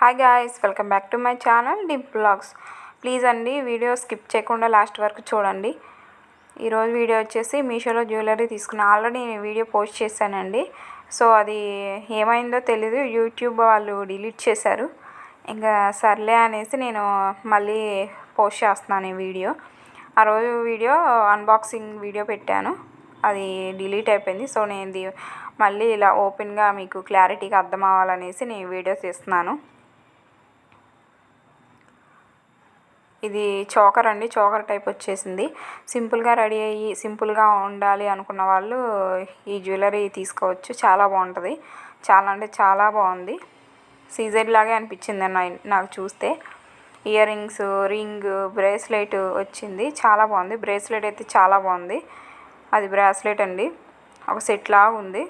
Hi guys, welcome back to my channel Dip vlogs. Please అండి వీడియో skip చేయకుండా last వరకు చూడండి. ఈరోజు వీడియో వచ్చేసి మీషోలో జ్యువెలరీ తీసుకున్నాను. ఆల్రెడీ నేను వీడియో పోస్ట్ చేశానండి. సో అది ఏమైందో తెలీదు, యూట్యూబ్ వాళ్ళు డిలీట్ చేశారు. ఇంకా సర్లే అనేసి నేను మళ్ళీ పోస్ట్ చేస్తున్నాను ఈ వీడియో. ఆ రోజు వీడియో అన్బాక్సింగ్ వీడియో పెట్టాను, అది డిలీట్ అయిపోయింది. సో నేను మళ్ళీ ఇలా ఓపెన్గా మీకు క్లారిటీగా అర్థం అవ్వాలనేసి నేను వీడియో తీస్తున్నాను. ఇది చోకర్ అండి, చోకర్ టైప్ వచ్చేసింది. సింపుల్గా రెడీ అయ్యి సింపుల్గా ఉండాలి అనుకున్న వాళ్ళు ఈ జ్యువెలరీ తీసుకోవచ్చు. చాలా బాగుంటుంది, చాలా అంటే చాలా బాగుంది. సీజెడ్ లాగే అనిపించింది నాకు చూస్తే. ఇయర్ రింగ్స్, రింగ్, బ్రేస్లెట్ వచ్చింది, చాలా బాగుంది. బ్రేస్లెట్ అయితే చాలా బాగుంది. అది బ్రాస్లెట్ అండి, ఒక సెట్ లాగా ఉంది.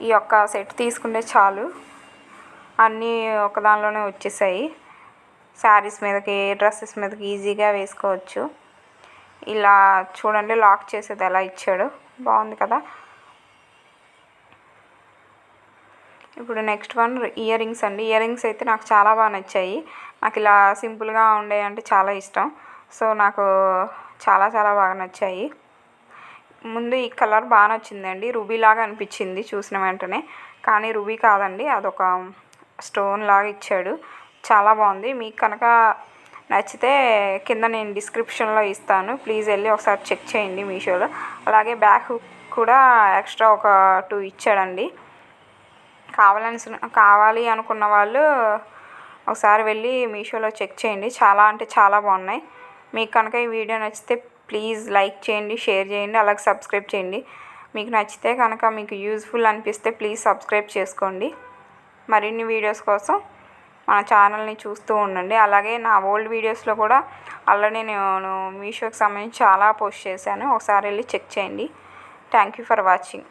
ఈ యొక్క సెట్ తీసుకుంటే చాలు, అన్నీ ఒకదానిలోనే వచ్చేసాయి. శారీస్ మీదకి, డ్రెస్సెస్ మీదకి ఈజీగా వేసుకోవచ్చు. ఇలా చూడండి, లాక్ చేసేది ఎలా ఇచ్చాడు, బాగుంది కదా. ఇప్పుడు నెక్స్ట్ వన్ ఇయర్ రింగ్స్ అండి. ఇయర్ రింగ్స్ అయితే నాకు చాలా బాగా నచ్చాయి. నాకు ఇలా సింపుల్గా ఉండే అంటే చాలా ఇష్టం. సో నాకు చాలా చాలా బాగా నచ్చాయి. ముందు ఈ కలర్ బాగా నచ్చిందండి, రూబీ లాగా అనిపించింది చూసిన వెంటనే. కానీ రూబీ కాదండి, అదొక స్టోన్ లాగా ఇచ్చాడు. చాలా బాగుంది. మీకు కనుక నచ్చితే కింద నేను డిస్క్రిప్షన్లో ఇస్తాను, ప్లీజ్ వెళ్ళి ఒకసారి చెక్ చేయండి మీషోలో. అలాగే బ్యాక్ హుక్ కూడా ఎక్స్ట్రా ఒక 2 ఇచ్చాడండి. కావాలి అనుకున్న వాళ్ళు ఒకసారి వెళ్ళి మీషోలో చెక్ చేయండి, చాలా అంటే చాలా బాగున్నాయి. మీకు కనుక ఈ వీడియో నచ్చితే ప్లీజ్ లైక్ చేయండి, షేర్ చేయండి, అలాగే సబ్స్క్రైబ్ చేయండి. మీకు నచ్చితే కనుక, మీకు యూజ్ఫుల్ అనిపిస్తే ప్లీజ్ సబ్స్క్రైబ్ చేసుకోండి. మరిన్ని వీడియోస్ కోసం మన ఛానల్ని చూస్తూ ఉండండి. అలాగే నా ఓల్డ్ వీడియోస్లో కూడా ఆల్రెడీ నేను మీషోకి సంబంధించి చాలా పోస్ట్ చేశాను, ఒకసారి వెళ్ళి చెక్ చేయండి. Thank you for watching.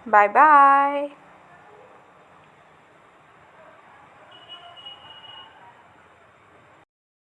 Bye bye.